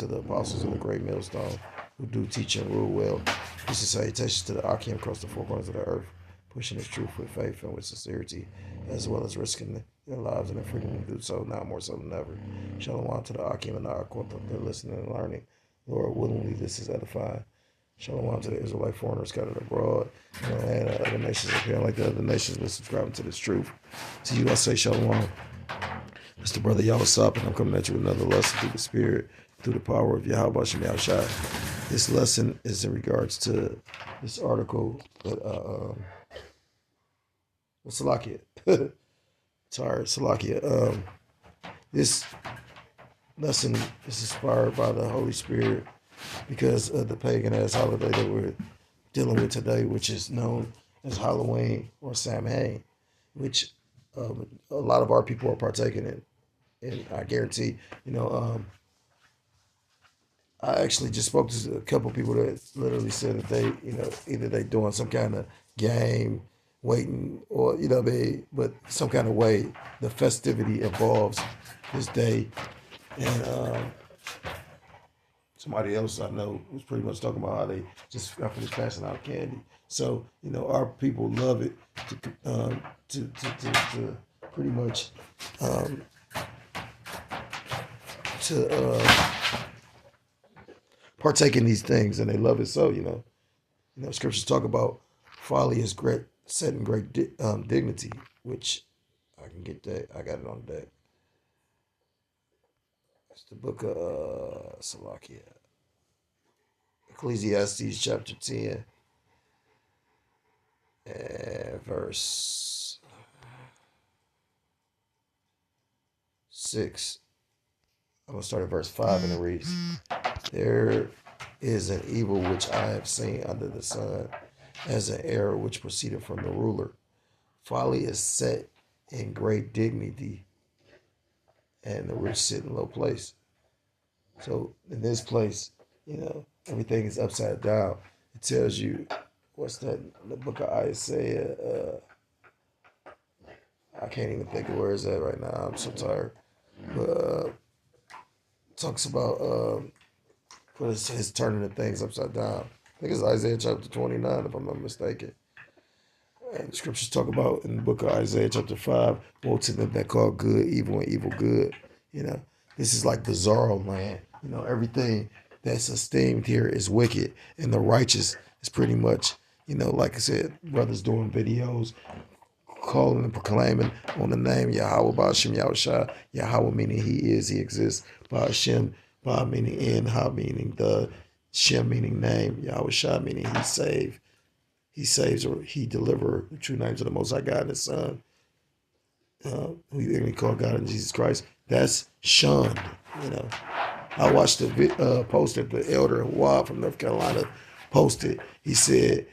the apostles of the great millstone who do teach and rule well. This is salutations to the Akim across the four corners of the earth, pushing his truth with faith and with sincerity, as well as risking their lives and their freedom to do so, now more so than ever. Shalom to the Akim and the Akwat, they're listening and learning. Lord, willingly this is edifying. Shalom to the Israelite foreigners scattered abroad, and other nations appearing like the other nations, but subscribing to this truth. To you I say shalom. It's the brother Yawasop, and I'm coming at you with another lesson through the Spirit, through the power of Yahweh Shem Yahushua. This lesson is in regards to this article that Salakia. Sorry, Salakia. This lesson is inspired by the Holy Spirit because of the pagan ass holiday that we're dealing with today, which is known as Halloween or Samhain, which a lot of our people are partaking in. And I guarantee, I actually just spoke to a couple people that literally said that they, either they doing some kind of game, waiting, or, but some kind of way the festivity involves this day. And somebody else I know was pretty much talking about how they just got finished passing out candy. So, our people love it to pretty much to partake in these things, and they love it. So, scriptures talk about folly is great, set in great dignity, which I can get that. I got it on deck. It's the book of Salakia. Ecclesiastes chapter 10 and verse 6. I'm going to start at verse 5, and it reads, there is an evil which I have seen under the sun, as an error which proceeded from the ruler. Folly is set in great dignity, and the rich sit in low place. So in this place, everything is upside down. It tells you, what's that, the book of Isaiah? I can't even think of where it's at right now. I'm so tired. But talks about his turning the things upside down. I think it's Isaiah chapter 29, if I'm not mistaken. And scriptures talk about in the book of Isaiah chapter 5, woe to them that call good evil and evil good. This is like the Zorro land. Everything that's esteemed here is wicked, and the righteous is pretty much, like I said, brothers doing videos, calling and proclaiming on the name Yahweh Ba'ashem Yahushua. Yahweh meaning he is, he exists. Ba'ashem, Ba meaning in, Ha meaning the, Shem meaning name, Yahushua meaning he save. He saves or he deliver, the true names of the Most High God and his Son, who you even call God and Jesus Christ. That's shunned, I watched the post that the elder Wah from North Carolina posted. He said,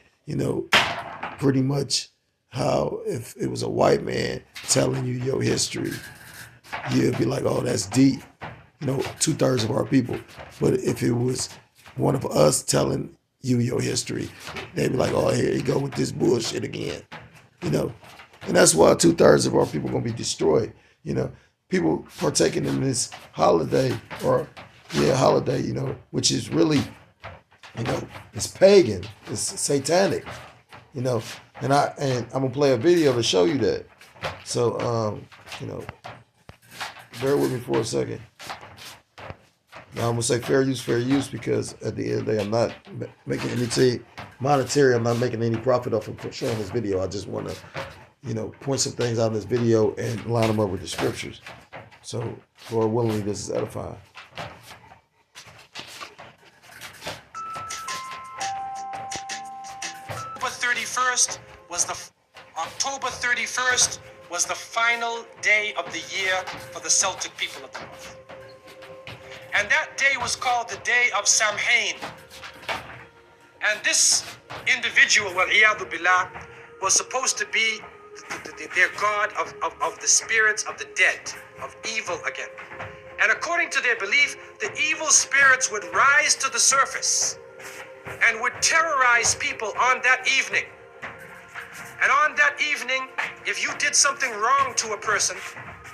pretty much how if it was a white man telling you your history, you'd be like, oh, that's deep. 2/3 of our people. But if it was one of us telling you your history, they'd be like, oh, here you go with this bullshit again. And that's why 2/3 of our people are going to be destroyed. People partaking in this holiday holiday, which is really, it's pagan, it's satanic, and I'm gonna play a video to show you that. So, bear with me for a second. Now I'm gonna say fair use, because at the end of the day, I'm not making anything monetary. I'm not making any profit off of showing this video. I just want to, point some things out in this video and line them up with the scriptures. So, Lord willingly, this is edifying. October 31st was the final day of the year for the Celtic people of the North. And that day was called the Day of Samhain. And this individual, Wal-Iyadu Billah, was supposed to be their god of the spirits of the dead, of evil again. And according to their belief, the evil spirits would rise to the surface and would terrorize people on that evening. And on that evening, if you did something wrong to a person,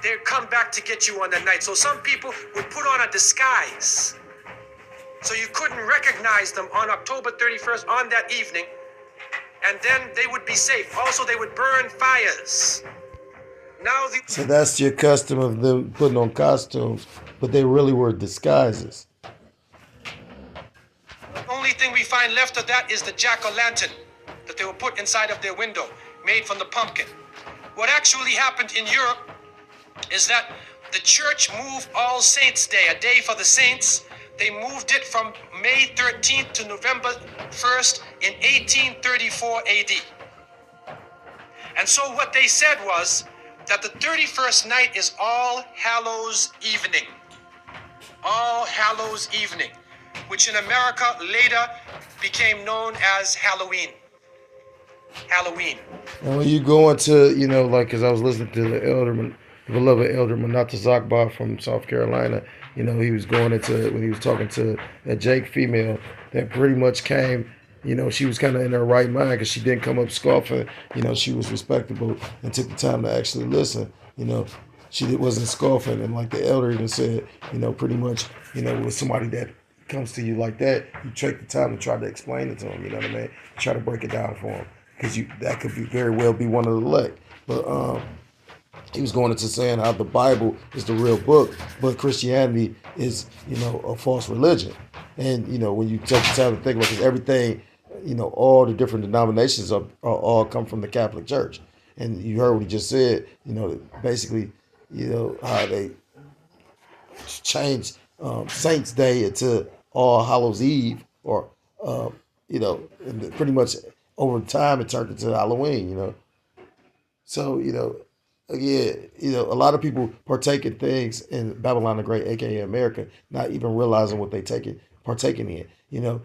they'd come back to get you on that night. So some people would put on a disguise So you couldn't recognize them on October 31st on that evening, and then they would be safe. Also, they would burn fires. Now So that's your custom of them putting on costumes, but they really were disguises. the only thing we find left of that is the jack-o'-lantern that they were put inside of their window, made from the pumpkin. What actually happened in Europe is that the church moved All Saints' Day, a day for the saints. They moved it from May 13th to November 1st in 1834 AD. And so what they said was that the 31st night is All Hallows Evening. All Hallows Evening, which in America later became known as Halloween. Halloween. And when you go into, like, because I was listening to the beloved Elder Manata Zakba from South Carolina, he was going into, when he was talking to that Jake female that pretty much came, she was kind of in her right mind because she didn't come up scoffing. She was respectable and took the time to actually listen. She wasn't scoffing. And like the elder even said, pretty much, with somebody that comes to you like that, you take the time to try to explain it to them, you know what I mean? Try to break it down for them. Because that could be very well be one of the elect. But he was going into saying how the Bible is the real book, but Christianity is, a false religion. And, when you take the time to think about it, everything, all the different denominations are all come from the Catholic Church. And you heard what he just said, basically, how they changed Saints' Day into All Hallows Eve, or, and pretty much over time it turned into Halloween, So, again, a lot of people partake in things in Babylon the Great, aka America, not even realizing what they partaking in.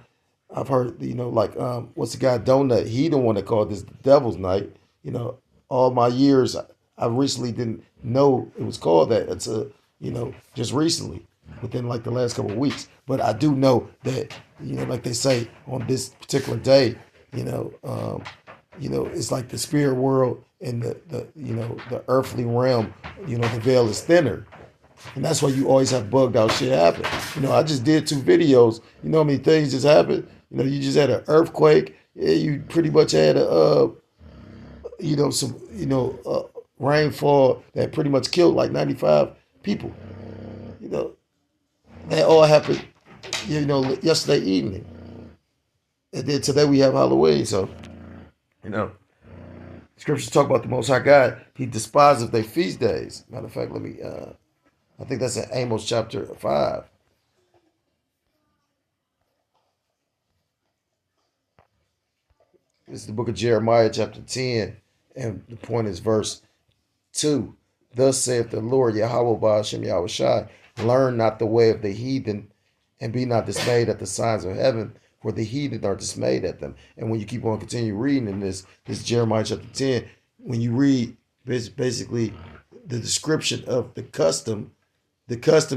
I've heard, like what's the guy Donut? He the one that called this the Devil's Night. All my years, I recently didn't know it was called that until just recently, within like the last couple of weeks. But I do know that like they say on this particular day, it's like the spirit world and the earthly realm, the veil is thinner. And that's why you always have bugged out shit happen. I just did 2 videos. You know how many things just happened? You just had an earthquake. Yeah, you pretty much had some, rainfall that pretty much killed like 95 people. That all happened, yesterday evening. And then today we have Halloween. So, scriptures talk about the Most High God. He despiseth their feast days. Matter of fact, I think that's in Amos chapter 5. This is the book of Jeremiah chapter 10. And the point is verse 2. Thus saith the Lord, Yahweh Ba'ashem Yahweh Shai, learn not the way of the heathen, and be not dismayed at the signs of heaven, for the heathen are dismayed at them. And when you keep on continue reading in this Jeremiah chapter 10, when you read basically the description of the custom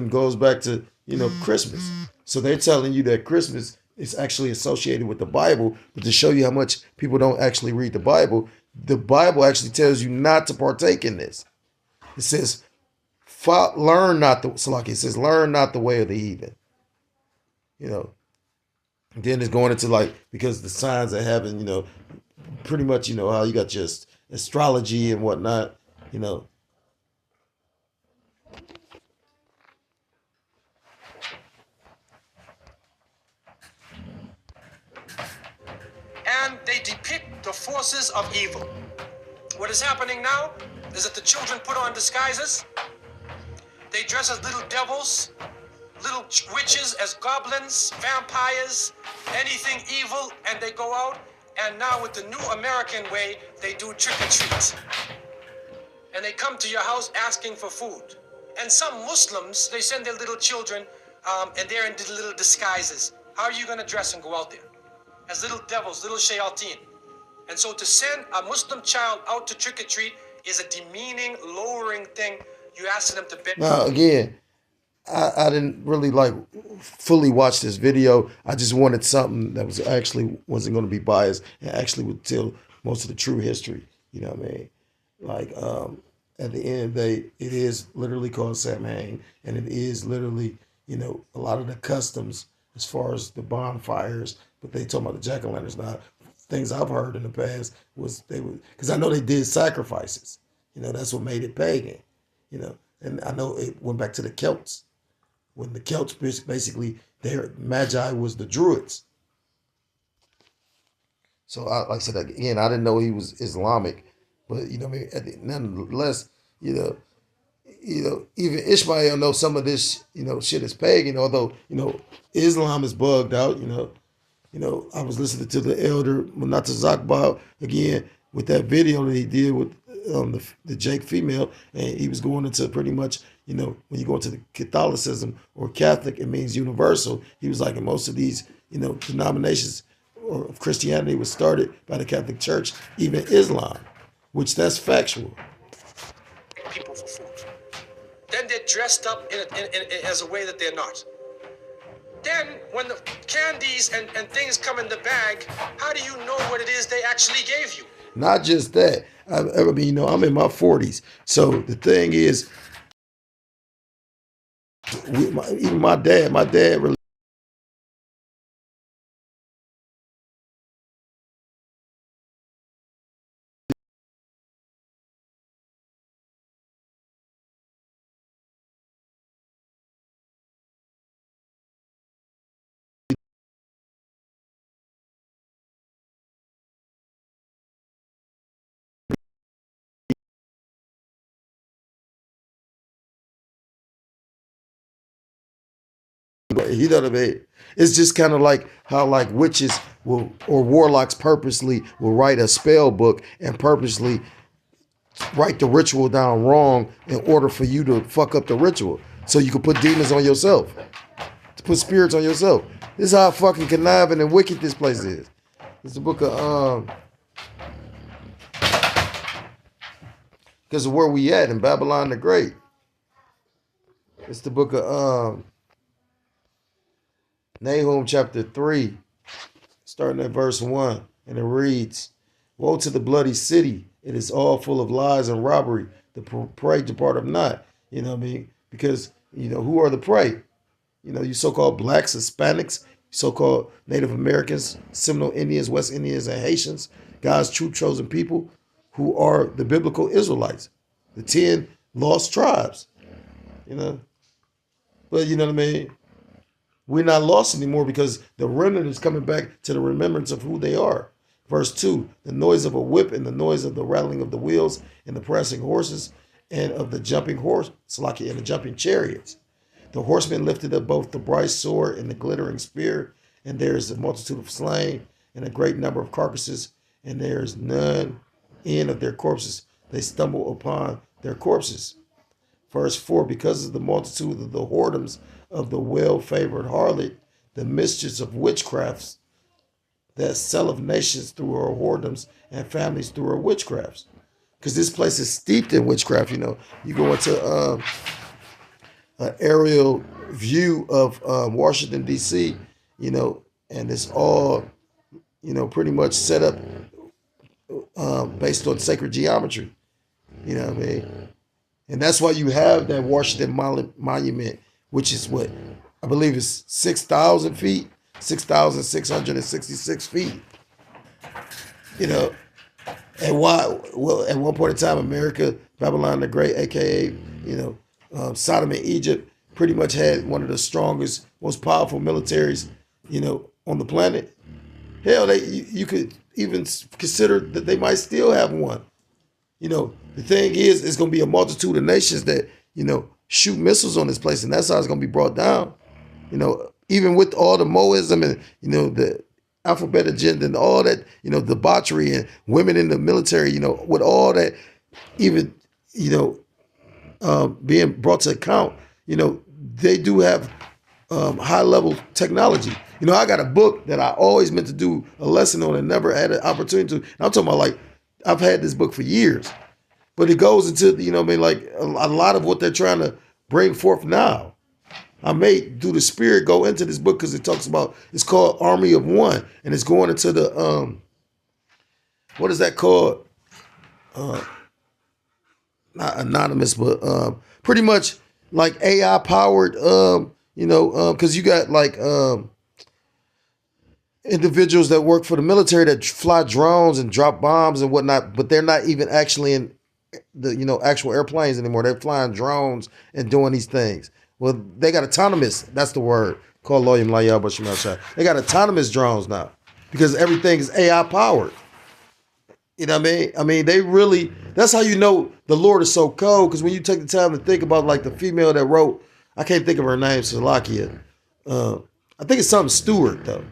goes back to, Christmas. So they're telling you that Christmas is actually associated with the Bible, but to show you how much people don't actually read the Bible actually tells you not to partake in this. It says, learn not the way of the heathen. Then it's going into like, because the signs of heaven, pretty much, how you got just astrology and whatnot, And they depict the forces of evil. What is happening now is that the children put on disguises. They dress as little devils, little witches, as goblins, vampires, anything evil, and they go out. And now with the new American way, they do trick-or-treat. And they come to your house asking for food. And some Muslims, they send their little children, and they're in little disguises. How are you going to dress and go out there? As little devils, little shayateen. And so to send a Muslim child out to trick-or-treat is a demeaning, lowering thing. You ask them to beg. Now, again, I didn't really fully watch this video. I just wanted something that wasn't going to be biased and actually would tell most of the true history. You know what I mean? Like, at the end of the day, it is literally called Samhain, and it is literally, a lot of the customs as far as the bonfires, but they talking about the jack-o'-lanterns now. Things I've heard in the past was they would, because I know they did sacrifices. That's what made it pagan. And I know it went back to the Celts, when the Celts basically, their magi was the Druids. So like I said again, I didn't know he was Islamic, but nonetheless, even Ishmael knows some of this, shit is pagan. Although Islam is bugged out. I was listening to the elder Munata Zakbal again with that video that he did with the Jake female, and he was going into pretty much, when you go into the Catholicism or Catholic, it means universal. He was like, in most of these, denominations or Christianity was started by the Catholic Church, even Islam, which that's factual. People for food. Then they're dressed up as a way that they're not. Then, when the candies and things come in the bag, how do you know what it is they actually gave you? Not just that. I mean, I'm in my 40s. So the thing is, even my dad really. He doesn't mean. It's just kind of like how like witches will or warlocks purposely will write a spell book and purposely write the ritual down wrong in order for you to fuck up the ritual, so you can put demons on yourself, to put spirits on yourself. This is how fucking conniving and wicked this place is. It's the book of because of where we at in Babylon the Great. It's the book of Nahum chapter 3, starting at verse 1, and it reads, "Woe to the bloody city, it is all full of lies and robbery, the prey departeth not." You know what I mean? Because, who are the prey? You so-called blacks, Hispanics, so-called Native Americans, Seminole Indians, West Indians, and Haitians, God's true chosen people, who are the biblical Israelites, the 10 lost tribes, But you know what I mean? We're not lost anymore because the remnant is coming back to the remembrance of who they are. Verse 2, the noise of a whip and the noise of the rattling of the wheels and the pressing horses and of the jumping horse, and the jumping chariots. The horsemen lifted up both the bright sword and the glittering spear, and there is a multitude of slain and a great number of carcasses, and there is none end of their corpses. They stumble upon their corpses. Verse 4, because of the multitude of the whoredoms of the well-favored harlot, the mischiefs of witchcrafts that selleth nations through her whoredoms and families through her witchcrafts. Because this place is steeped in witchcraft. You go into an aerial view of Washington, D.C., and it's all, pretty much set up based on sacred geometry. You know what I mean? And that's why you have that Washington Monument, which is what I believe is 6,000 feet, 6,666 feet. And why? Well, at one point in time, America, Babylon the Great, aka Sodom and Egypt, pretty much had one of the strongest, most powerful militaries, on the planet. Hell, you could even consider that they might still have one. The thing is, it's going to be a multitude of nations that, shoot missiles on this place, and that's how it's going to be brought down. Even with all the Moism and, the alphabet agenda and all that, debauchery and women in the military, with all that, even, being brought to account, they do have high level technology. I got a book that I always meant to do a lesson on and never had an opportunity to. And I'm talking about I've had this book for years, but it goes into, a lot of what they're trying to bring forth now. I may, through the Spirit, go into this book because it talks about, it's called Army of One, and it's going into the, what is that called? Not anonymous, but pretty much like AI powered, because you got individuals that work for the military that fly drones and drop bombs and whatnot, but they're not even actually in the actual airplanes anymore. They're flying drones and doing these things. Well, they got autonomous. That's the word. Call lawyer Layab Bashim Shah. They got autonomous drones now because everything is AI powered. You know what I mean? I mean, they really. That's how you know the Lord is so cold. Because when you take the time to think about like the female that wrote, I can't think of her name, Salakia. I think it's something Stewart though.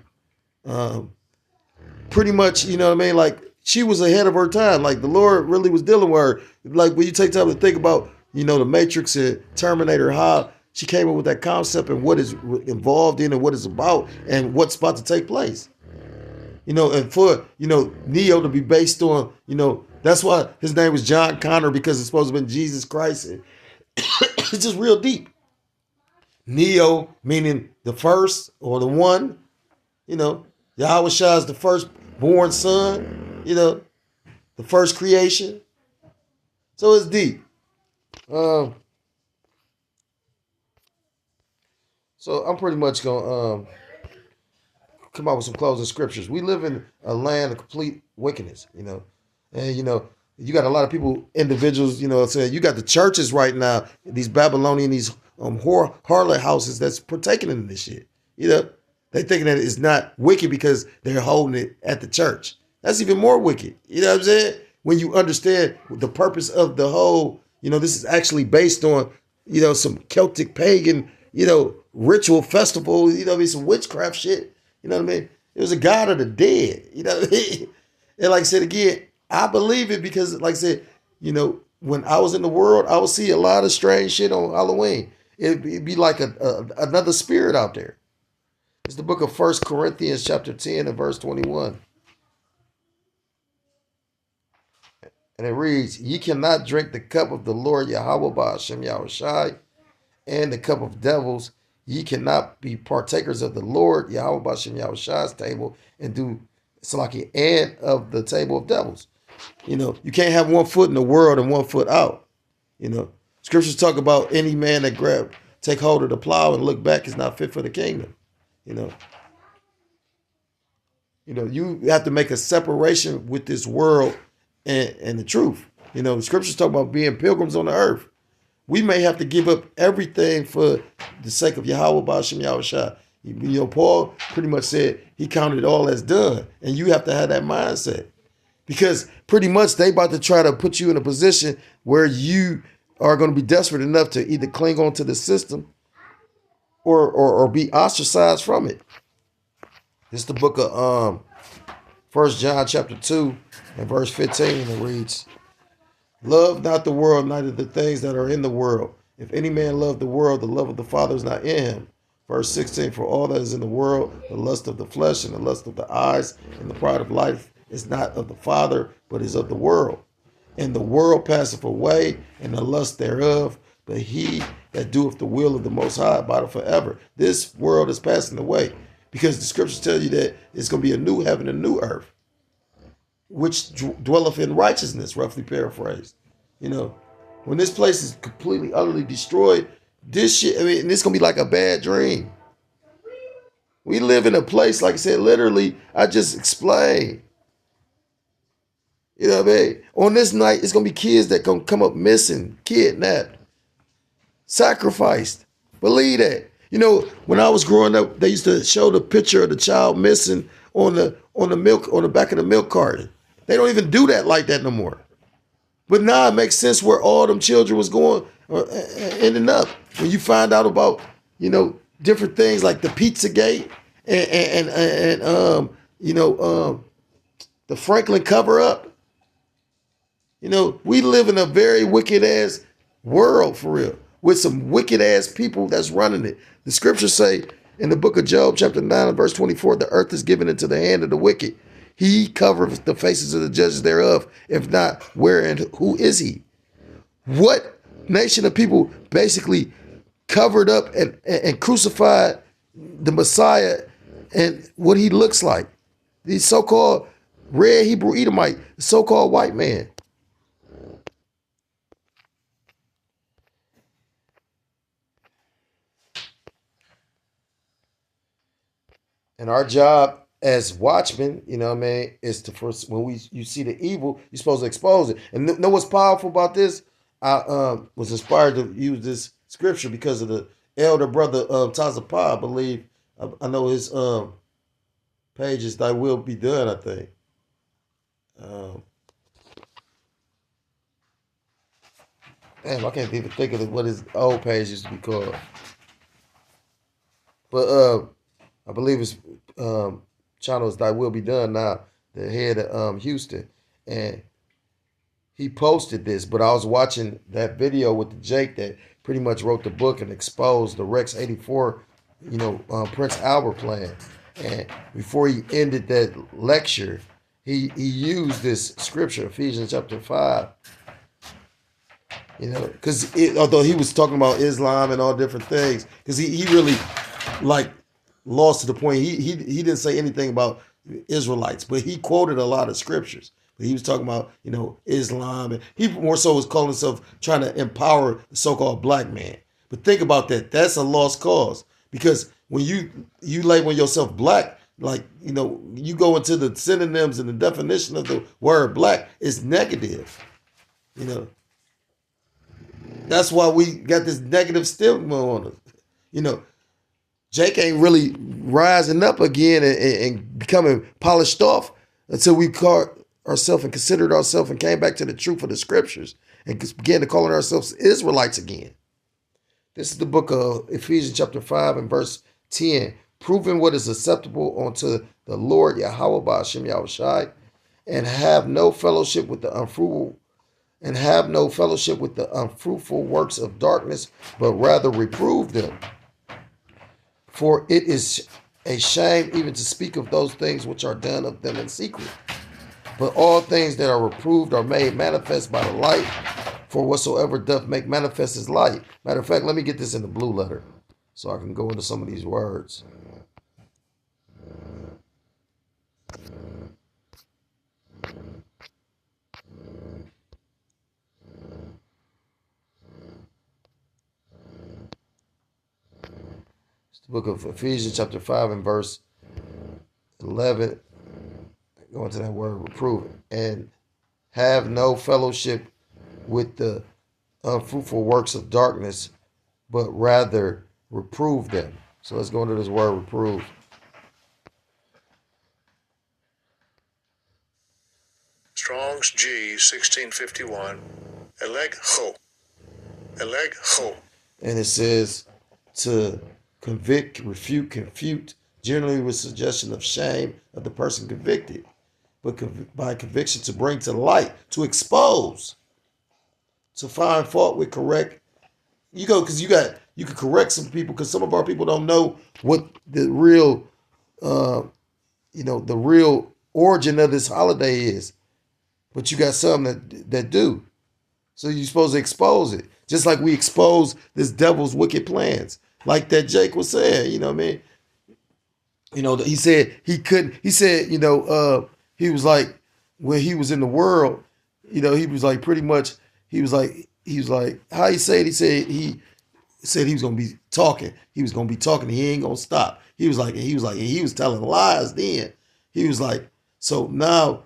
Pretty much, you know what I mean? Like she was ahead of her time. Like the Lord really was dealing with her. Like when you take time to think about, the Matrix and Terminator, how she came up with that concept and what is involved in and what it's about and what's about to take place. And for, Neo to be based on, that's why his name was John Connor, because it's supposed to have been Jesus Christ. And it's just real deep. Neo meaning the first or the one, Yahweh Shah is the firstborn son, the first creation. So it's deep. So I'm pretty much going to come out with some closing scriptures. We live in a land of complete wickedness, and, you got a lot of people, individuals, saying you got the churches right now, these Babylonian, these harlot houses that's partaking in this shit, They thinking that it's not wicked because they're holding it at the church. That's even more wicked. You know what I'm saying? When you understand the purpose of the whole, this is actually based on, some Celtic pagan, ritual festival, some witchcraft shit. You know what I mean? It was a god of the dead. You know what I mean? And like I said again, I believe it because, like I said, when I was in the world, I would see a lot of strange shit on Halloween. It'd be like another spirit out there. It's the book of 1 Corinthians chapter 10 and verse 21. And it reads, ye cannot drink the cup of the Lord Yahweh Ba'ashem Yahushai and the cup of devils. Ye cannot be partakers of the Lord Yahweh Ba'ashem Yahushai's table and do Salaki and of the table of devils. You can't have 1 foot in the world and 1 foot out. Scriptures talk about any man that take hold of the plow and look back is not fit for the kingdom. You have to make a separation with this world and the truth. The scriptures talk about being pilgrims on the earth. We may have to give up everything for the sake of Yahweh Ba'ashem Yahushua. Paul pretty much said he counted it all as done. And you have to have that mindset. Because pretty much they about to try to put you in a position where you are going to be desperate enough to either cling on to the system or be ostracized from it. This is the book of 1 John chapter 2 and verse 15, and it reads, love not the world, neither the things that are in the world. If any man love the world, the love of the Father is not in him. Verse 16, for all that is in the world, the lust of the flesh and the lust of the eyes and the pride of life is not of the Father, but is of the world. And the world passeth away, and the lust thereof, but he that doeth the will of the Most High abideth forever. This world is passing away, because the scriptures tell you that it's going to be a new heaven and a new earth, which dwelleth in righteousness, roughly paraphrased. When this place is completely, utterly destroyed, this shit, it's going to be like a bad dream. We live in a place, like I said, literally, I just explained. You know what I mean? On this night, it's going to be kids that going to come up missing, kidnapped, sacrificed. Believe that. When I was growing up, they used to show the picture of the child missing on the back of the milk carton. They don't even do that like that no more. But now it makes sense where all them children was going or ending up. When you find out about, different things like the Pizzagate and the Franklin cover up. We live in a very wicked ass world for real, with some wicked ass people that's running it. The scriptures say in the book of Job, chapter 9 and verse 24, the earth is given into the hand of the wicked. He covereth the faces of the judges thereof. If not, where and who is he? What nation of people basically covered up and crucified the Messiah and what he looks like? The so-called red Hebrew Edomite, the so-called white man. And our job as watchmen, you know what I mean, is to first when you see the evil, you're supposed to expose it. And know what's powerful about this? I was inspired to use this scripture because of the elder brother Tazapah, I believe. I know his page is "Thy Will Be Done," I think. Um, Damn, I can't even think of what his old page used to be called. But I believe his channel is "Thy Will Be Done" now. The head of Houston, and he posted this. But I was watching that video with the Jake that pretty much wrote the book and exposed the Rex '84, Prince Albert plan. And before he ended that lecture, he used this scripture, Ephesians chapter 5. Because although he was talking about Islam and all different things, because he really like lost to the point. He didn't say anything about Israelites, but he quoted a lot of scriptures. But he was talking about Islam, and he more so was calling himself trying to empower the so-called black man. But think about that. That's a lost cause, because when you label yourself black, like you go into the synonyms and the definition of the word black is negative. That's why we got this negative stigma on us. Jake ain't really rising up again and becoming polished off until we caught ourselves and considered ourselves and came back to the truth of the scriptures and began to calling ourselves Israelites again. This is the book of Ephesians chapter 5 and verse 10. Proving what is acceptable unto the Lord Yahweh Ba'ashem Yahushai, and have no fellowship with the unfruitful works of darkness, but rather reprove them. For it is a shame even to speak of those things which are done of them in secret. But all things that are reproved are made manifest by the light, for whatsoever doth make manifest is light. Matter of fact, let me get this in the blue letter so I can go into some of these words. Book of Ephesians chapter 5 and verse 11, going to that word reprove, and have no fellowship with the unfruitful works of darkness, but rather reprove them. So let's go into this word reprove. Strong's G 1651, elegho. And it says to convict, refute, confute, generally with suggestion of shame of the person convicted, but by conviction to bring to light, to expose, to find fault with correct. Because you can correct some people, because some of our people don't know what the real, the real origin of this holiday is, but you got some that do. So you're supposed to expose it, just like we expose this devil's wicked plans. Like that Jake was saying, you know what I mean? He said he couldn't, he said, he was like, when he was in the world, he was like pretty much, he was like, how he said, he said he was going to be talking. He was going to be talking. He ain't going to stop. He was telling lies then. He was like, so now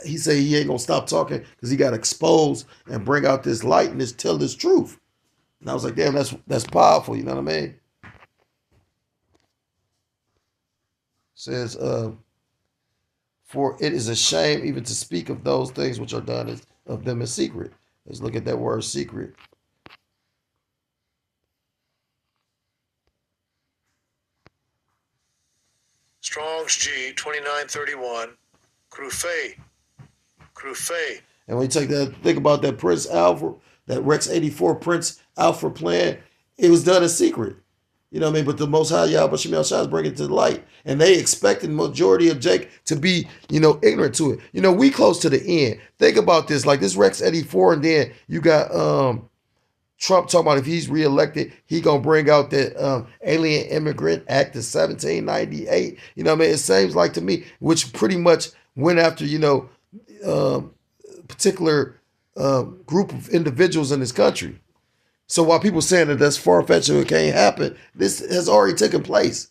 he said he ain't going to stop talking because he got to expose and bring out this light and tell this truth. And I was like, damn, that's powerful. You know what I mean? Says, for it is a shame even to speak of those things which are done of them in secret. Let's look at that word secret. Strong's G 2931, Crufay. And when you think about that Prince Alfred, that Rex 84 Prince Alfred plan, it was done in secret. You know what I mean? But the Most High Yahweh Shemel Shah is bringing it to the light. And they expected the majority of Jake to be, ignorant to it. We close to the end. Think about this, like this Rex 84, and then you got Trump talking about if he's reelected, he going to bring out that Alien Immigrant Act of 1798. You know what I mean? It seems like to me, which pretty much went after, particular group of individuals in this country. So while people saying that that's far-fetched and it can't happen, this has already taken place.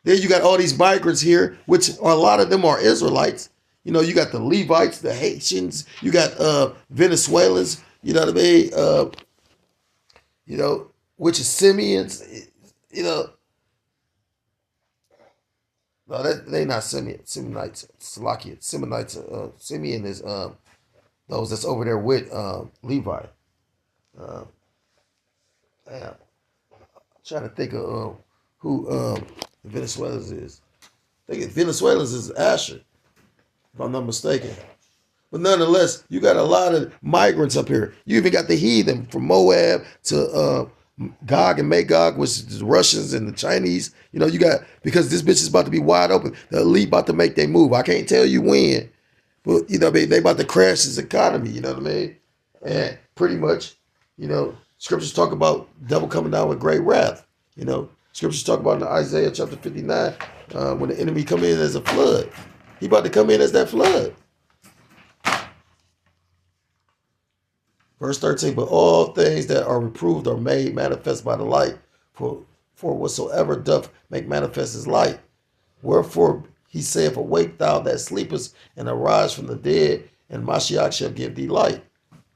Then you got all these migrants here, which a lot of them are Israelites. You know, you got the Levites, the Haitians, you got Venezuelans, you know what I mean? You know, which is Simeons, you know. No, they not Simeonites, Salakians. Simeon is those that's over there with Levi. Uh, damn. I'm trying to think of who the Venezuelans is. I think Venezuelans is Asher, if I'm not mistaken. But nonetheless, you got a lot of migrants up here. You even got the heathen from Moab to Gog and Magog, which is the Russians and the Chinese. You know, you got, because this bitch is about to be wide open. The elite about to make their move. I can't tell you when, but you know, they about to crash this economy. You know what I mean? And pretty much, you know, scriptures talk about devil coming down with great wrath. You know, scriptures talk about in Isaiah chapter 59 when the enemy come in as a flood. He about to come in as that flood. Verse 13, but all things that are reproved are made manifest by the light. For whatsoever doth make manifest is light. Wherefore he saith, awake thou that sleepest, and arise from the dead, and Mashiach shall give thee light.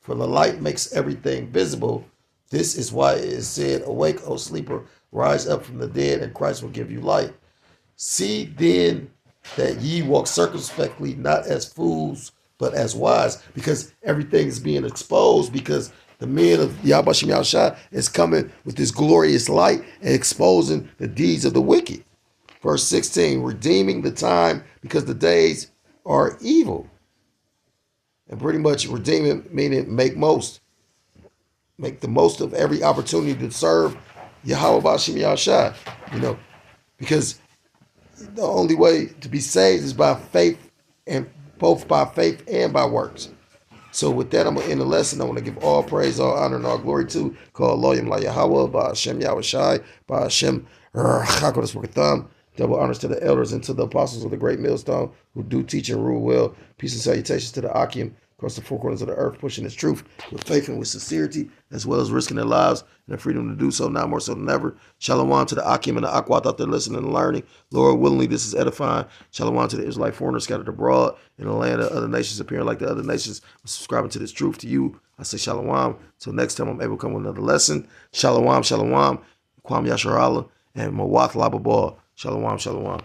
For the light makes everything visible. This is why it is said, awake, O sleeper, rise up from the dead, and Christ will give you light. See then that ye walk circumspectly, not as fools, but as wise, because everything is being exposed, because the men of Yahweh Shem Yahushua is coming with this glorious light and exposing the deeds of the wicked. Verse 16, redeeming the time because the days are evil. And pretty much redeeming meaning make the most of every opportunity to serve Yahweh Shem Yahushua, you know, because the only way to be saved is by faith, and both by faith and by works. So with that, I'm going to end the lesson. I want to give all praise, all honor, and all glory to call Elohim La Yahweh, by Hashem Yahweh Shai, by Hashem Chakodesh Baruch. Double honors to the elders and to the apostles of the great millstone who do teach and rule well. Peace and salutations to the Akim across the four corners of the earth, pushing its truth with faith and with sincerity, as well as risking their lives and their freedom to do so now more so than ever. Shalom to the Akim and the Akwat out there listening and learning. Lord, willingly, this is edifying. Shalom to the Israelite foreigners scattered abroad in the land of other nations, appearing like the other nations, subscribing to this truth to you. I say shalom. Till next time I'm able to come with another lesson. Shalom, shalom. Kwam Yasharallah and Mawath Lababal. Shalom, shalom.